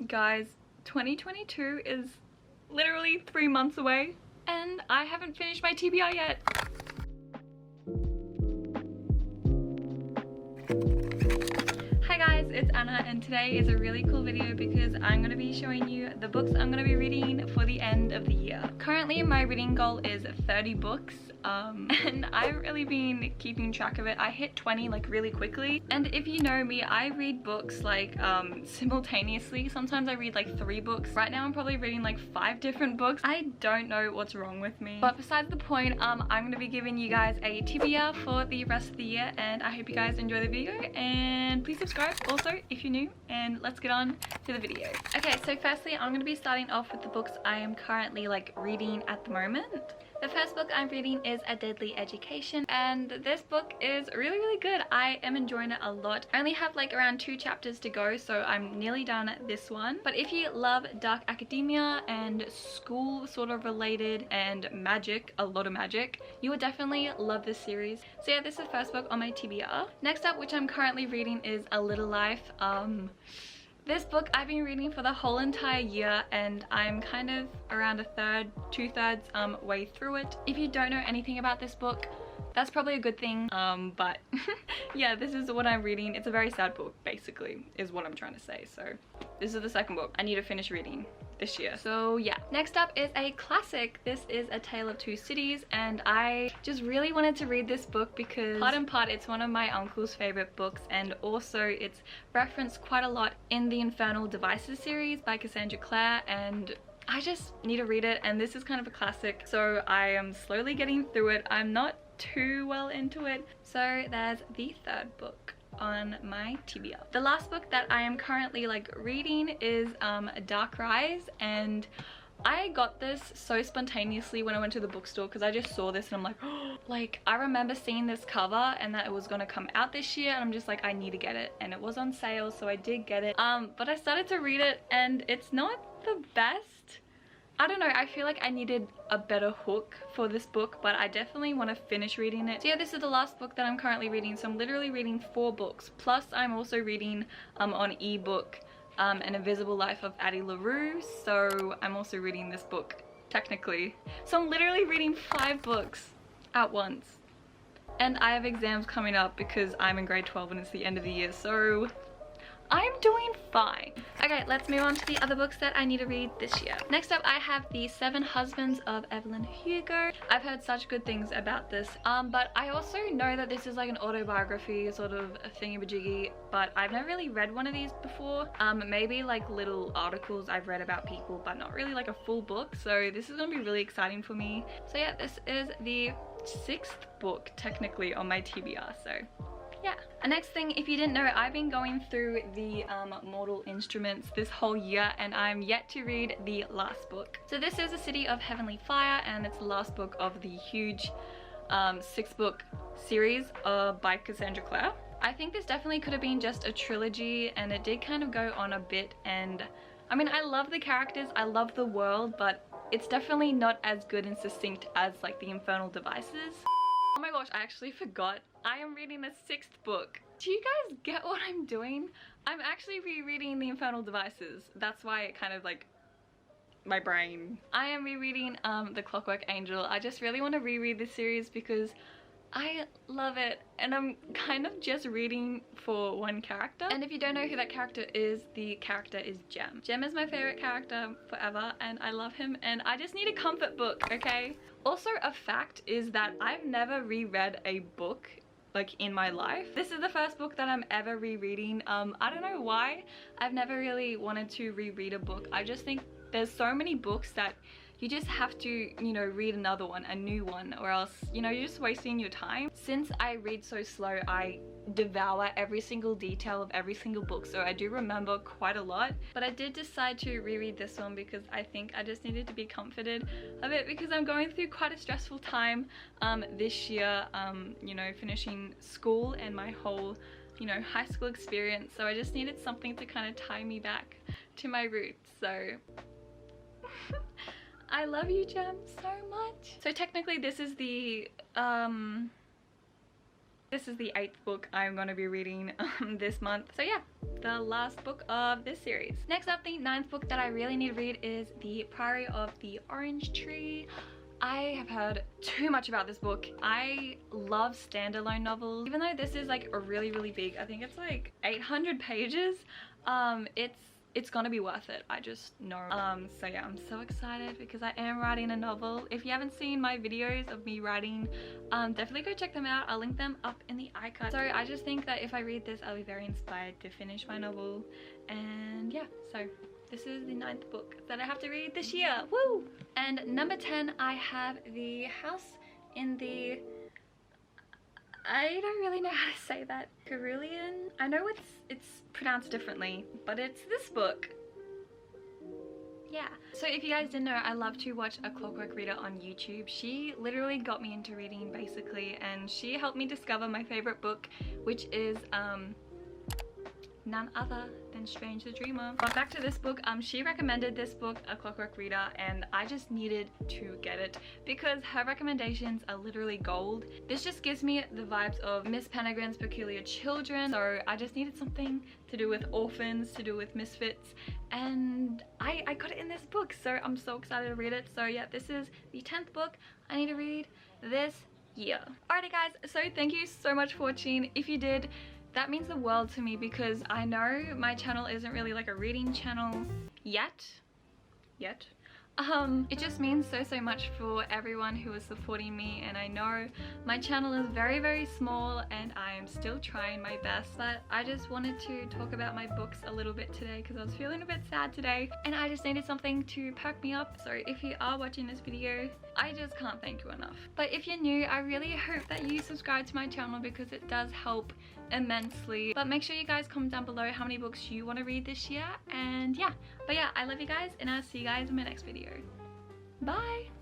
Guys, 2022 is literally 3 months away and I haven't finished my TBR yet. Hi guys, it's Anna and today is a really cool video because I'm going to be showing you the books I'm going to be reading for the end of the year. Currently my reading goal is 30 books and I've really been keeping track of it. I hit 20 like really quickly, and if you know me, I read books like simultaneously. Sometimes I read like 3 books. Right now I'm probably reading like 5 different books. I don't know what's wrong with me, but besides the point, I'm going to be giving you guys a TBR for the rest of the year, and I hope you guys enjoy the video, and please subscribe also if you're new, and let's get on to the video. Okay, so firstly I'm going to be starting off with the books I am currently like reading at the moment. The first book I'm reading is A Deadly Education, and this book is really good. I am enjoying it a lot. I only have like around 2 chapters to go, so I'm nearly done this one. But if you love dark academia and school sort of related and magic, a lot of magic, you will definitely love this series. So yeah, this is the first book on my TBR. Next up, which I'm currently reading, is A Little Life. This book I've been reading for the whole entire year, and I'm kind of around a third, 2/3 way through it. If you don't know anything about this book, that's probably a good thing, but yeah, this is what I'm reading. It's a very sad book, basically, is what I'm trying to say. So this is the second book I need to finish reading this year. So yeah, next up is a classic. This is A Tale of Two Cities, and I just really wanted to read this book because part and part it's one of my uncle's favorite books, and also it's referenced quite a lot in the Infernal Devices series by Cassandra Clare, and I just need to read it, and this is kind of a classic, so I am slowly getting through it. I'm not too well into it. So there's the third book on my TBR. The last book that I am currently like reading is Dark Rise, and I got this so spontaneously when I went to the bookstore because I just saw this and I'm like, oh, like I remember seeing this cover and that it was gonna come out this year, and I'm just like, I need to get it, and it was on sale, so I did get it. But I started to read it and it's not the best. I don't know, I feel like I needed a better hook for this book, but I definitely want to finish reading it. So yeah, this is the last book that I'm currently reading, so I'm literally reading 4 books. Plus I'm also reading on ebook An Invisible Life of Addie LaRue, so I'm also reading this book technically. So I'm literally reading 5 books at once. And I have exams coming up because I'm in grade 12 and it's the end of the year, so I'm doing fine. Okay, let's move on to the other books that I need to read this year. Next up, I have The 7 Husbands of Evelyn Hugo. I've heard such good things about this, but I also know that this is like an autobiography sort of a thingy-majiggy, but I've never really read one of these before. Maybe like little articles I've read about people, but not really like a full book, so this is gonna be really exciting for me. So yeah, this is the 6th book technically on my TBR, so yeah. And next thing, if you didn't know, I've been going through the Mortal Instruments this whole year, and I'm yet to read the last book. So this is A City of Heavenly Fire, and it's the last book of the huge 6-book series by Cassandra Clare. I think this definitely could have been just a trilogy, and it did kind of go on a bit, and I mean, I love the characters, I love the world, but it's definitely not as good and succinct as like the Infernal Devices. Oh my gosh, I actually forgot. I am reading the 6th book. Do you guys get what I'm doing? I'm actually rereading the Infernal Devices. That's why it kind of like my brain. I am rereading The Clockwork Angel. I just really want to reread this series because I love it, and I'm kind of just reading for one character. And if you don't know who that character is, the character is Jem. Jem is my favorite character forever, and I love him, and I just need a comfort book, okay? Also, a fact is that I've never reread a book like in my life. This is the first book that I'm ever rereading. I don't know why. I've never really wanted to reread a book. I just think there's so many books that you just have to, you know, read another one, a new one, or else, you know, you're just wasting your time. Since I read so slow, I devour every single detail of every single book, so I do remember quite a lot. But I did decide to reread this one because I think I just needed to be comforted a bit, because I'm going through quite a stressful time this year, you know, finishing school and my whole, you know, high school experience. So I just needed something to kind of tie me back to my roots. So I love you, Jem, so much. So technically this is the This is the 8th book I'm going to be reading this month. So yeah, the last book of this series. Next up, the 9th book that I really need to read is The Priory of the Orange Tree. I have heard too much about this book. I love standalone novels. Even though this is like a really big, I think it's like 800 pages, it's gonna be worth it. I just know. So yeah, I'm so excited because I am writing a novel. If you haven't seen my videos of me writing, definitely go check them out. I'll link them up in the icon. So I just think that if I read this, I'll be very inspired to finish my novel. And yeah, so this is the 9th book that I have to read this year. Woo! And number 10, I have The House in the... I don't really know how to say that. Carillion? I know it's pronounced differently, but it's this book. Yeah. So if you guys didn't know, I love to watch A Clockwork Reader on YouTube. She literally got me into reading basically, and she helped me discover my favorite book, which is none other than Strange the Dreamer. But back to this book, she recommended this book, A Clockwork Reader, and I just needed to get it because her recommendations are literally gold. This just gives me the vibes of Miss Penregryn's Peculiar Children, so I just needed something to do with orphans, to do with misfits, and I got it in this book, so I'm so excited to read it. So yeah, this is the 10th book I need to read this year. Alrighty guys, so thank you so much for watching. If you did, that means the world to me because I know my channel isn't really like a reading channel yet. It just means so much for everyone who is supporting me, and I know my channel is very small and I am still trying my best, but I just wanted to talk about my books a little bit today because I was feeling a bit sad today and I just needed something to perk me up. So if you are watching this video, I just can't thank you enough. But if you're new, I really hope that you subscribe to my channel because it does help immensely. But make sure you guys comment down below how many books you want to read this year, and yeah. But yeah, I love you guys and I'll see you guys in my next video. Bye!